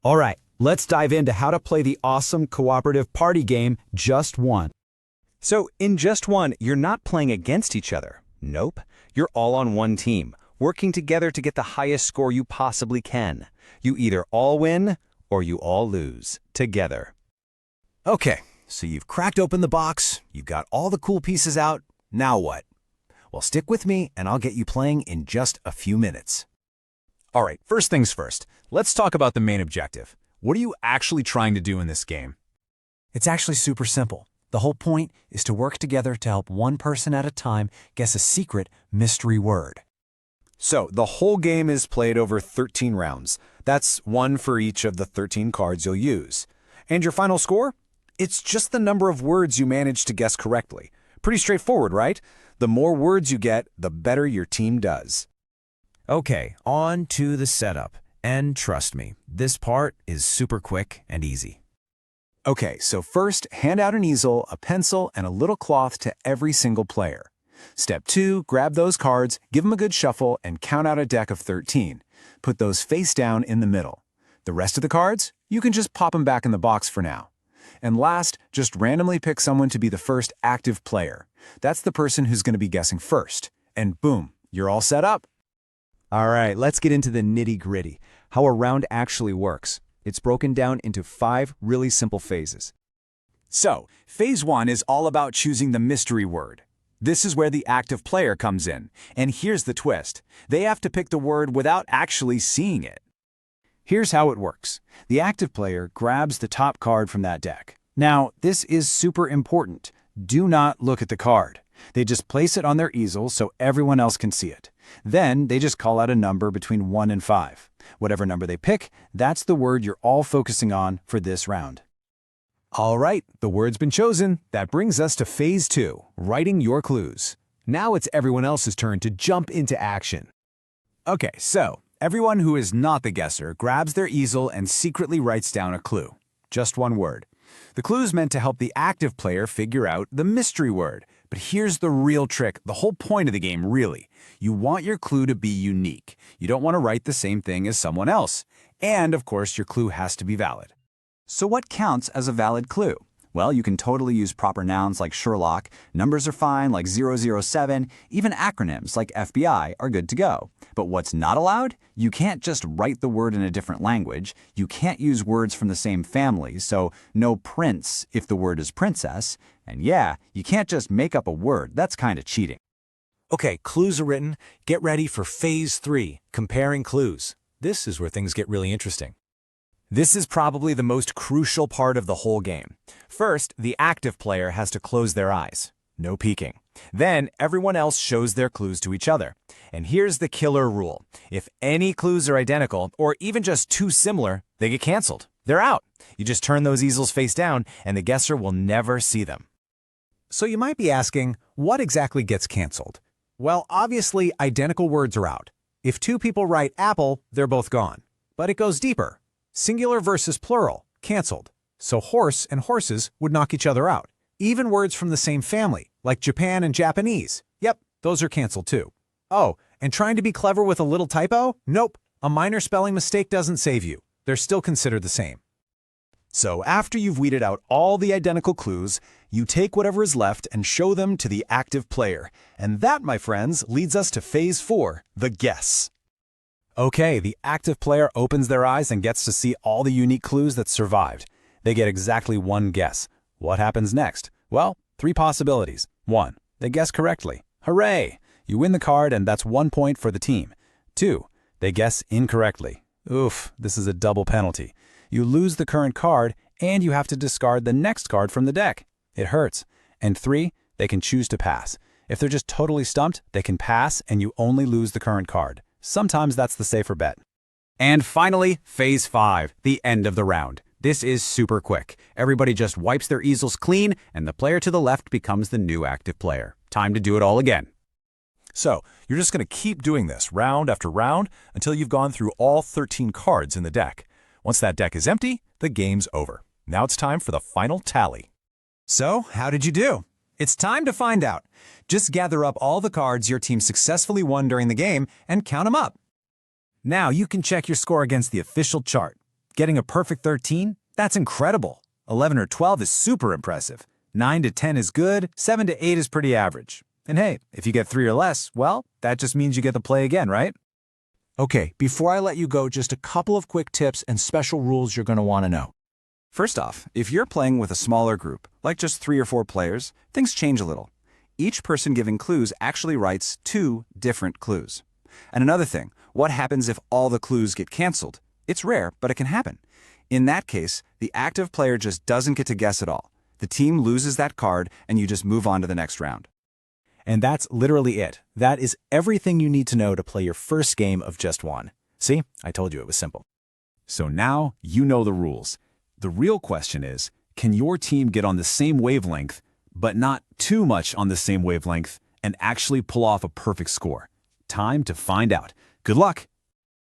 All right, let's dive into how to play the awesome cooperative party game Just One. So, in Just One, you're not playing against each other. Nope. You're all on one team, working together to get the highest score you possibly can. You either all win or you all lose together. Okay, so you've cracked open the box, you've got all the cool pieces out. Now what? Well, stick with me and I'll get you playing in just a few minutes. All right, first things first. Let's talk about the main objective. What are you actually trying to do in this game? It's actually super simple. The whole point is to work together to help one person at a time guess a secret mystery word. So, the whole game is played over 13 rounds. That's one for each of the 13 cards you'll use. And your final score? It's just the number of words you manage to guess correctly. Pretty straightforward, right? The more words you get, the better your team does. Okay, on to the setup. And trust me, this part is super quick and easy. Okay, so first, hand out an easel, a pencil, and a little cloth to every single player. Step 2, grab those cards, give them a good shuffle, and count out a deck of 13. Put those face down in the middle. The rest of the cards, you can just pop them back in the box for now. And last, just randomly pick someone to be the first active player. That's the person who's going to be guessing first. And boom, you're all set up. All right, let's get into the nitty-gritty, how a round actually works. It's broken down into 5 really simple phases. So, phase 1 is all about choosing the mystery word. This is where the active player comes in. And here's the twist. They have to pick the word without actually seeing it. Here's how it works. The active player grabs the top card from that deck. Now, this is super important. Do not look at the card. They just place it on their easel so everyone else can see it. Then, they just call out a number between 1 and 5. Whatever number they pick, that's the word you're all focusing on for this round. All right, the word's been chosen. That brings us to phase 2, writing your clues. Now it's everyone else's turn to jump into action. Okay, so everyone who is not the guesser grabs their easel and secretly writes down a clue. Just one word. The clue's meant to help the active player figure out the mystery word. But here's the real trick, the whole point of the game, really. You want your clue to be unique. You don't want to write the same thing as someone else. And, of course, your clue has to be valid. So what counts as a valid clue? Well, you can totally use proper nouns like Sherlock, numbers are fine like 007, even acronyms like FBI are good to go. But what's not allowed? You can't just write the word in a different language. You can't use words from the same family, so no prince if the word is princess. And yeah, you can't just make up a word. That's kind of cheating. Okay, clues are written. Get ready for phase 3, comparing clues. This is where things get really interesting. This is probably the most crucial part of the whole game. First, the active player has to close their eyes. No peeking. Then, everyone else shows their clues to each other. And here's the killer rule. If any clues are identical, or even just too similar, they get canceled. They're out. You just turn those easels face down, and the guesser will never see them. So you might be asking, what exactly gets canceled? Well, obviously, identical words are out. If 2 people write apple, they're both gone. But it goes deeper. Singular versus plural, canceled. So horse and horses would knock each other out. Even words from the same family, like Japan and Japanese. Yep, those are canceled too. Oh, and trying to be clever with a little typo? Nope. A minor spelling mistake doesn't save you. They're still considered the same. So after you've weeded out all the identical clues, you take whatever is left and show them to the active player. And that, my friends, leads us to phase 4, the guess. Okay, the active player opens their eyes and gets to see all the unique clues that survived. They get exactly 1 guess. What happens next? Well, 3 possibilities. 1, they guess correctly. Hooray! You win the card and that's 1 point for the team. 2, they guess incorrectly. Oof, this is a double penalty. You lose the current card and you have to discard the next card from the deck. It hurts. And 3, they can choose to pass. If they're just totally stumped, they can pass and you only lose the current card. Sometimes that's the safer bet. And finally, phase 5, the end of the round. This is super quick. Everybody just wipes their easels clean, and the player to the left becomes the new active player. Time to do it all again. So, you're just going to keep doing this round after round until you've gone through all 13 cards in the deck. Once that deck is empty, the game's over. Now it's time for the final tally. So, how did you do? It's time to find out. Just gather up all the cards your team successfully won during the game and count them up. Now you can check your score against the official chart. Getting a perfect 13? That's incredible. 11 or 12 is super impressive. 9 to 10 is good, 7 to 8 is pretty average. And hey, if you get 3 or less, well, that just means you get to play again, right? Okay, before I let you go, just a couple of quick tips and special rules you're going to want to know. First off, if you're playing with a smaller group, like just 3 or 4 players, things change a little. Each person giving clues actually writes 2 different clues. And another thing, what happens if all the clues get canceled? It's rare, but it can happen. In that case, the active player just doesn't get to guess at all. The team loses that card, and you just move on to the next round. And that's literally it. That is everything you need to know to play your first game of Just One. See, I told you it was simple. So now you know the rules. The real question is, can your team get on the same wavelength, but not too much on the same wavelength, and actually pull off a perfect score? Time to find out. Good luck!